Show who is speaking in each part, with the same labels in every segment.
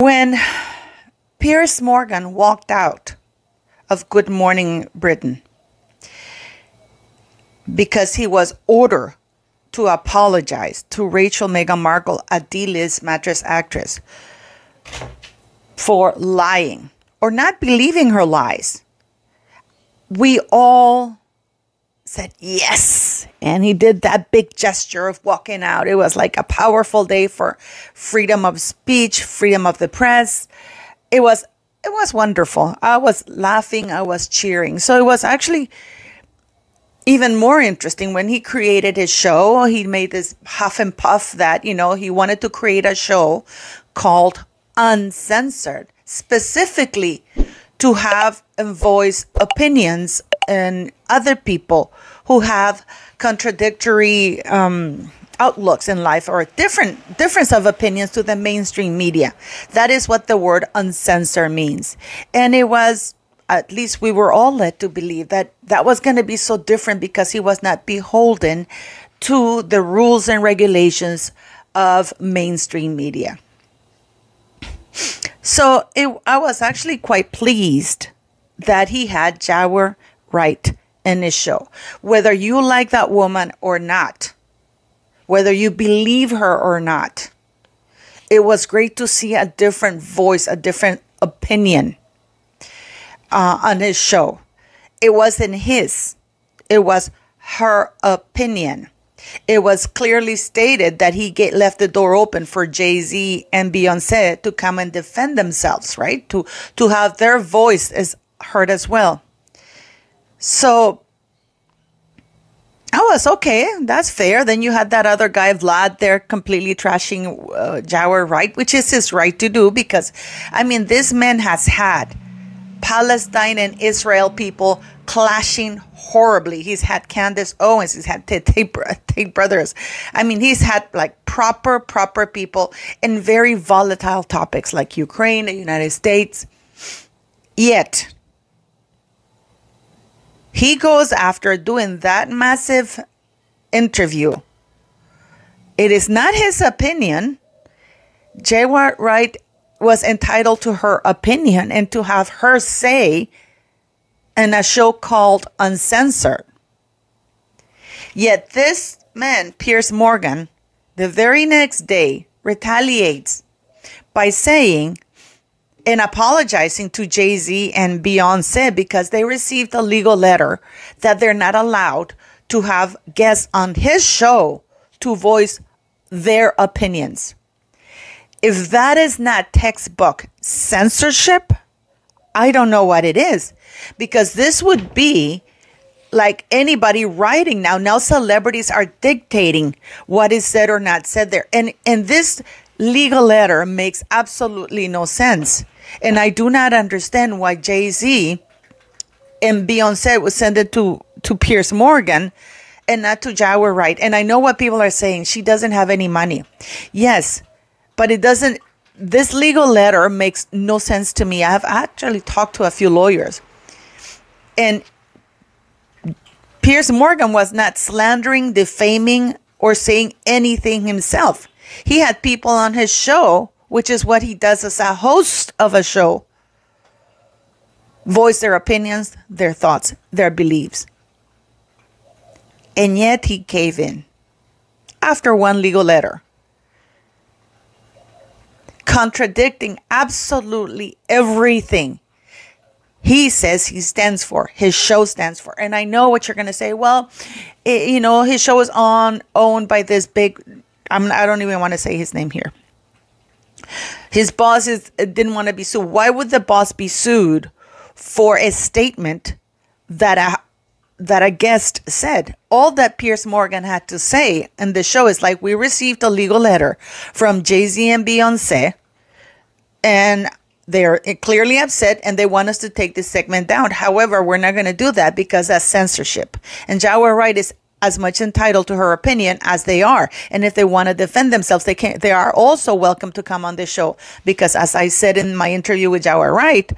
Speaker 1: When Piers Morgan walked out of Good Morning Britain because he was ordered to apologize to Rachel Meghan Markle, a D-list mattress actress, for lying or not believing her lies, we all said yes. And he did that big gesture of walking out. It was like a powerful day for freedom of speech, freedom of the press. It was wonderful. I was laughing. I was cheering. So it was actually even more interesting when he created his show. He made this huff and puff that, he wanted to create a show called UNcensored, specifically to have and voice opinions and other people who have contradictory outlooks in life or difference of opinions to the mainstream media. That is what the word uncensored means. And it was, at least we were all led to believe that that was going to be so different because he was not beholden to the rules and regulations of mainstream media. So I was actually quite pleased that he had Jaguar Wright in his show. Whether you like that woman or not, whether you believe her or not, it was great to see a different voice, a different opinion on his show. It wasn't his. It was her opinion. It was clearly stated that he left the door open for Jay-Z and Beyonce to come and defend themselves, right? To have their voice is heard as well. So I was okay. That's fair. Then you had that other guy, Vlad, there completely trashing Jaguar Wright, which is his right to do because, this man has had Palestine and Israel people clashing horribly. He's had Candace Owens. He's had Tate Brothers. He's had like proper people in very volatile topics like Ukraine, the United States. Yet, he goes after doing that massive interview. It is not his opinion. Jaguar Wright was entitled to her opinion and to have her say in a show called Uncensored. Yet this man, Piers Morgan, the very next day retaliates by saying and apologizing to Jay-Z and Beyonce because they received a legal letter that they're not allowed to have guests on his show to voice their opinions. If that is not textbook censorship, I don't know what it is. Because this would be like anybody writing now. Now celebrities are dictating what is said or not said there. And this legal letter makes absolutely no sense. And I do not understand why Jay-Z and Beyonce would send it to Piers Morgan and not to Jaguar Wright. And I know what people are saying. She doesn't have any money. Yes. But it doesn't, this legal letter makes no sense to me. I have actually talked to a few lawyers. And Piers Morgan was not slandering, defaming, or saying anything himself. He had people on his show, which is what he does as a host of a show, voice their opinions, their thoughts, their beliefs. And yet he gave in after one legal letter, contradicting absolutely everything he says he stands for, his show stands for. And I know what you're going to say. Well, his show is owned by this big, I don't even want to say his name here. His boss didn't want to be sued. Why would the boss be sued for a statement that a guest said? All that Piers Morgan had to say in the show is like, we received a legal letter from Jay-Z and Beyonce, and they're clearly upset and they want us to take this segment down. However, we're not going to do that because that's censorship. And Jaguar Wright is as much entitled to her opinion as they are. And if they want to defend themselves, they are also welcome to come on this show. Because as I said in my interview with Jaguar Wright,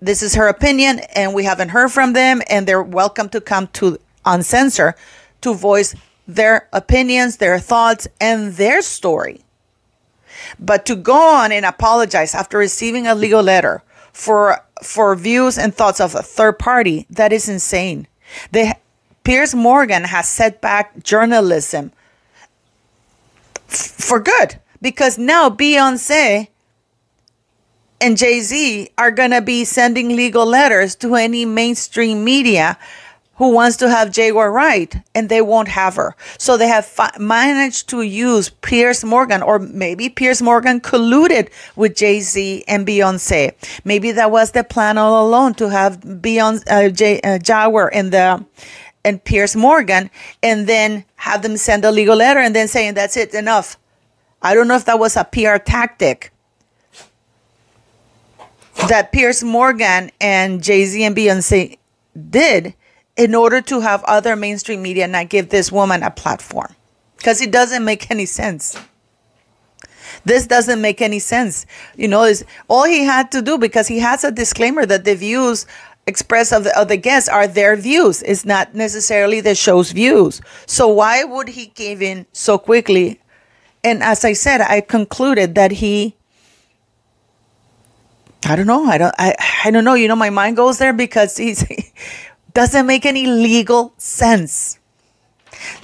Speaker 1: this is her opinion and we haven't heard from them, and they're welcome to come to Uncensored to voice their opinions, their thoughts, and their story. But to go on and apologize after receiving a legal letter for views and thoughts of a third party, that is insane. Piers Morgan has set back journalism for good, because now Beyonce and Jay-Z are going to be sending legal letters to any mainstream media who wants to have Jaguar Wright, and they won't have her. So they have managed to use Piers Morgan, or maybe Piers Morgan colluded with Jay-Z and Beyonce. Maybe that was the plan all along, to have Jaguar and Piers Morgan, and then have them send a legal letter and then saying, that's it, enough. I don't know if that was a PR tactic that Piers Morgan and Jay-Z and Beyonce did in order to have other mainstream media not give this woman a platform. Because it doesn't make any sense. This doesn't make any sense. You know, is all he had to do, because he has a disclaimer that the views expressed of the guests are their views. It's not necessarily the show's views. So why would he give in so quickly? And as I said, I concluded that I don't know. I don't know. You know, my mind goes there because he doesn't make any legal sense.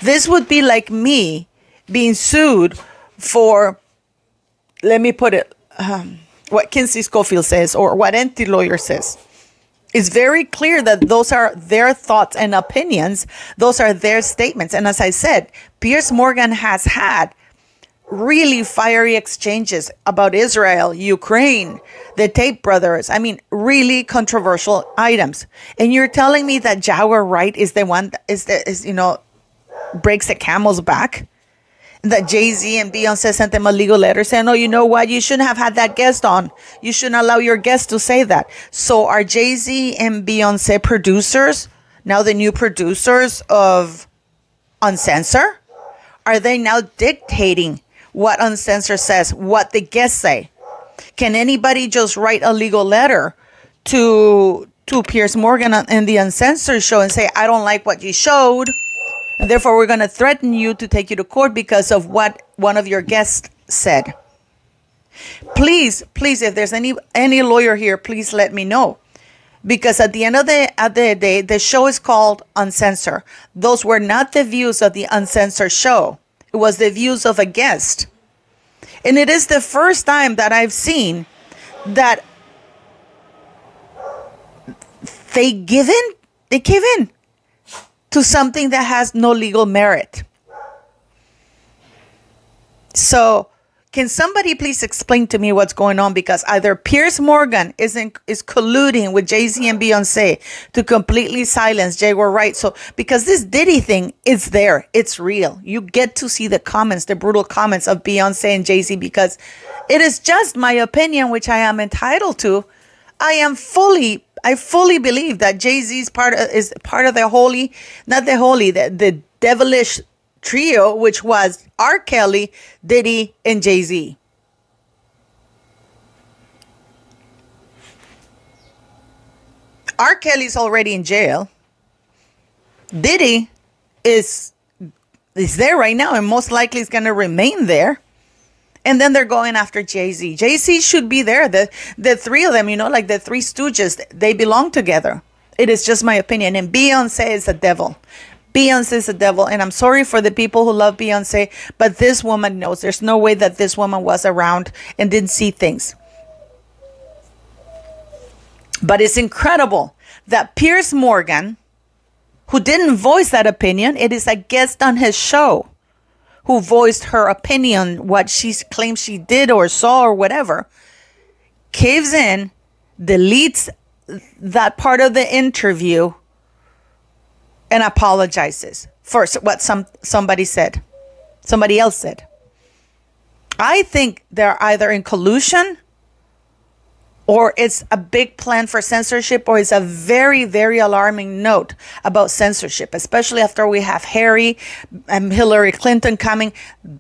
Speaker 1: This would be like me being sued for, let me put it, what Kinsey Schofield says or what Enti Lawyer says. It's very clear that those are their thoughts and opinions. Those are their statements. And as I said, Piers Morgan has had really fiery exchanges about Israel, Ukraine, the Tate brothers. I mean, really controversial items. And you're telling me that Jaguar Wright is the one that breaks the camel's back? That Jay-Z and Beyonce sent them a legal letter saying, oh, you know what? You shouldn't have had that guest on. You shouldn't allow your guest to say that. So are Jay-Z and Beyonce producers, now the new producers of UNcensored? Are they now dictating what UNcensored says, what the guests say? Can anybody just write a legal letter to Piers Morgan in the UNcensored show and say, I don't like what you showed, and therefore we're going to threaten you to take you to court because of what one of your guests said? Please, if there's any lawyer here, please let me know. Because at the end of the day, the show is called UNcensored. Those were not the views of the UNcensored show. It was the views of a guest. And it is the first time that I've seen that they give in to something that has no legal merit. So can somebody please explain to me what's going on? Because either Piers Morgan is colluding with Jay-Z and Beyonce to completely silence Jaguar Wright. So because this Diddy thing is there, it's real. You get to see the comments, the brutal comments of Beyonce and Jay-Z, because it is just my opinion, which I am entitled to. I fully believe that Jay-Z is part of the devilish trio, which was R. Kelly, Diddy, and Jay-Z. R. Kelly's already in jail. Diddy is there right now and most likely is going to remain there. And then they're going after Jay-Z. Jay-Z should be there. The three of them, like the Three Stooges, they belong together. It is just my opinion. And Beyonce is a devil. Beyonce is a devil, and I'm sorry for the people who love Beyonce, but this woman knows. There's no way that this woman was around and didn't see things. But it's incredible that Piers Morgan, who didn't voice that opinion, it is a guest on his show who voiced her opinion, what she claims she did or saw or whatever, caves in, deletes that part of the interview, and apologizes for what somebody else said. I think they're either in collusion, or it's a big plan for censorship, or it's a very, very alarming note about censorship, especially after we have Harry and Hillary Clinton coming.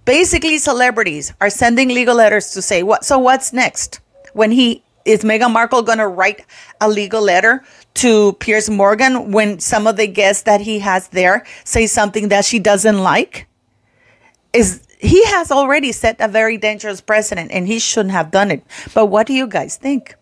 Speaker 1: Basically, celebrities are sending legal letters to say, what's next? Is Meghan Markle going to write a legal letter to Piers Morgan when some of the guests that he has there say something that she doesn't like? he has already set a very dangerous precedent, and he shouldn't have done it. But what do you guys think?